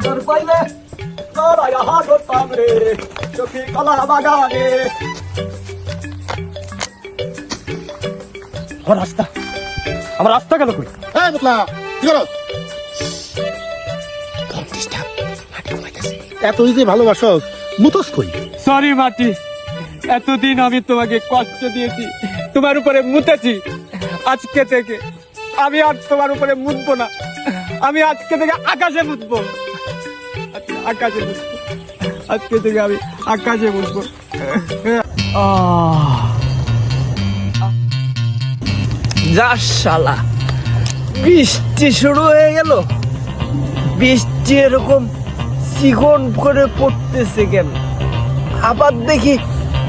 তোর পাইলে তোরায়া হাত ধরতাম রে চোখে কলা বাগানে। আমার রাস্তা, আমার রাস্তা গেল কই? হ্যাঁ বুতলা কি করো? এত যে ভালোবাসো মুতস কই? সরি মাটি, এতদিন আমি তোমাকে কষ্ট দিয়েছি, তোমার উপরে মুতেছি। আজকে থেকে আমি আর তোমার উপরে মুতবো না, আমি আজকে থেকে আকাশে মুতবো, আকাশে মুতবো, আজকে থেকে আমি আকাশে মুতবো। যা শালা, বৃষ্টি শুরু হয়ে গেল। বৃষ্টি এরকম চিকন করে পড়তেছে কেন? আবার দেখি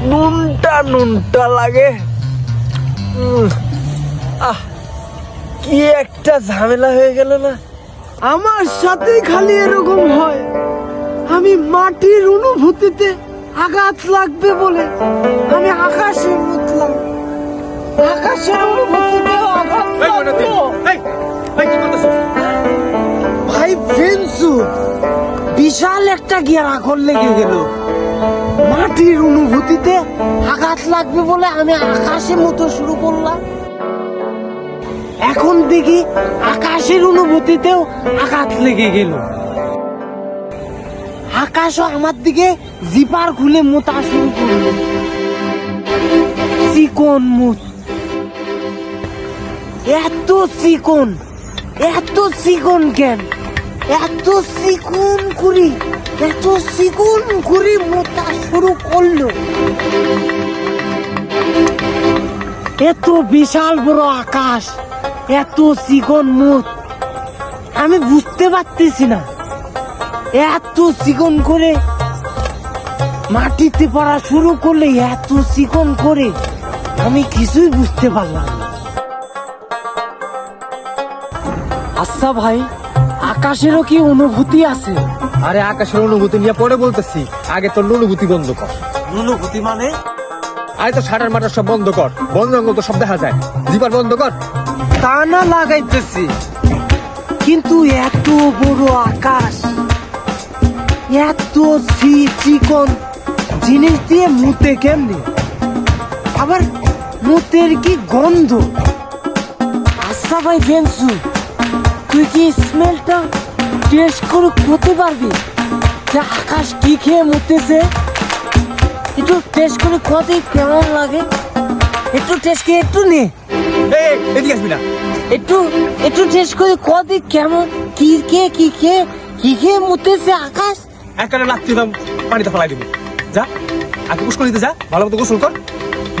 নুনটা নুনটা লাগে। কি একটা ঝামেলা হয়ে গেল না? আমার সাথে খালি এরকম হয়। আমি মাটির অনুভূতিতে আঘাত লাগবে বলে আমি আকাশে মুতলাম। আকাশের অনুভূতিতেও আঘাত লাগবে। ভাই ফেন্সু, বিশাল একটা গিয়ার আগুন লেগে গেল। মাটির অনুভূতিতে আঘাত লাগবে বলে আমি আকাশে মতো শুরু করলাম। এখন দেখি আকাশের অনুভূতিতেও আঘাত লেগে গেল। আকাশও আমার দিকে জিপার খুলে মোতা শুরু করলো। চিকন মুত, এত চিকন, এত চিকন কেন? এত চিকন করি, এত চিকন করি মোতা শুরু করলো। এত বিশাল বড় আকাশ, এত চিকন মুত, আমি বুঝতে পারতেছি না। এত চিকন করে মাটিতে পড়া শুরু করলে, এত চিকন করে আমি কিছুই বুঝতে পারলাম না। আচ্ছা ভাই, আকাশেরও কি অনুভূতি আছে? আরে আকাশের অনুভূতি নিয়ে পরে বলতেছি, আগে তোর অনুভূতি বন্ধ কর। অনুভূতি মানে? আরে তো শাটার মাটার সব বন্ধ কর, বন্ধ জঙ্গল তো সব দেখা যায়, জিপার বন্ধ কর। তা না লাগাইতেছি, কিন্তু এত বড় আকাশ, এত চিকন জিনিস দিয়ে মুতে কেমনি? আবার মুতের কি গন্ধ? আচ্ছা ভাই ফেন্সু, তুই কি স্মেলটা টেস্ট করে করতে পারবি যে আকাশ কি খেয়ে মুতেছে? একটু টেস্ট করে কত কেমন লাগে? একটু টেস্ট করে একটু নে। এদিকে আসবি না। একটু টেস্ট করে কত কেমন, কি খেয়ে মুতেছে আকাশ? একটা লাগতে দাম, পানিতে ফেলাই দিবি। যা আগে গোসল দিতে যা, ভালো মতো গোসল কর,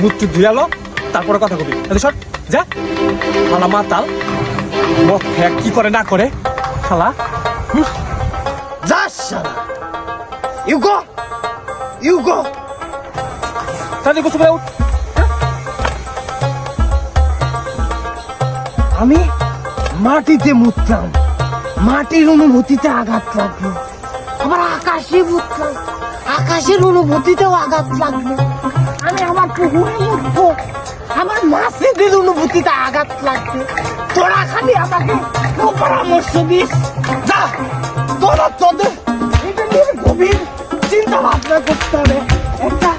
মুখ টুক ধুয়ালো, তারপরে কথা কবি। সর যা, শালা মাতাল, মদ খেয়ে কি করে না করে শালা। যা শালা, ইউ গো তাহলে গোসল করে উঠ। আমি মাটিতে মুতলাম, মাটির অনুভূতিতে আঘাত লাগলো। আবার আকাশে মুতলাম, আকাশের অনুভূতিতেও আঘাত লাগলো। আমি আমার পুকুরে মুতবো, আমার মাছেদের অনুভূতিতে আঘাত লাগবে। তোরা খালি আমাকে পরামর্শ দিস। যা, তোদের এটা নিয়ে গভীর চিন্তা ভাবনা করতে হবে। একটা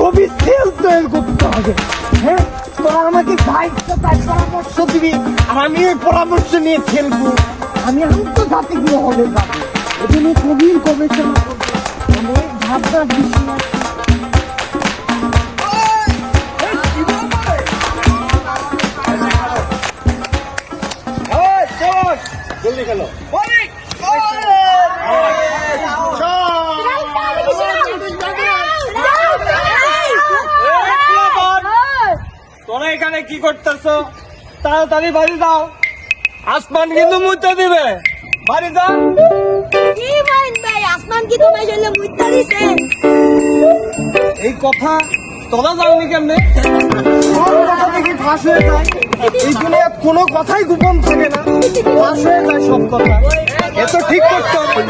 গভীর সেল তৈরি করতে হবে। হ্যাঁ, তোরা আমাকে পরামর্শ দিবি, আর আমি ওই পরামর্শ নিয়ে খেলবো। আমি আন্তর্জাতিক মহলে যাবো, এটা নিয়ে গভীর গবেষণা করবো। অনেক ভাবনার বিষয় আছে। জলদি খেলো। তোরা এখানে কি করতেছ? তাড়াতাড়ি বাড়ি যাও, আসমান কিন্তু মুতে দিবে। বাড়ি যাও। কি বলেন ভাই, আসমান কি তোমার জন্য মুতে দিছে? এই কথা তোরা জানলি কেমনে? কথা দেখি ফাঁস হয়ে যায়। এই দুনিয়ায় কোনো কথাই গোপন থাকে না, ফাঁস হয়ে যায় সব কথা। এত ঠিক করতে হবে।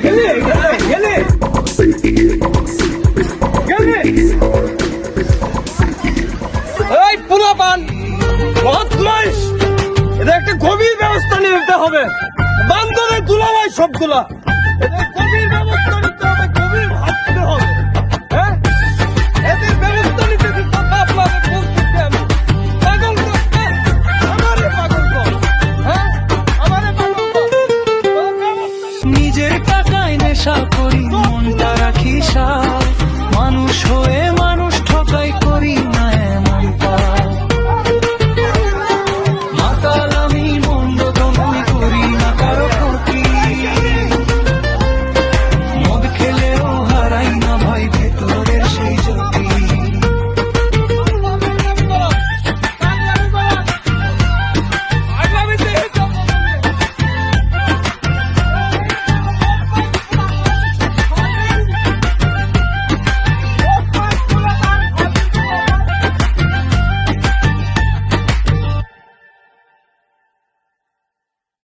গেলে বদমাইশ, এদের একটা গভীর ব্যবস্থা নিতে হবে। বান্দরের দুলাভাই সবগুলা।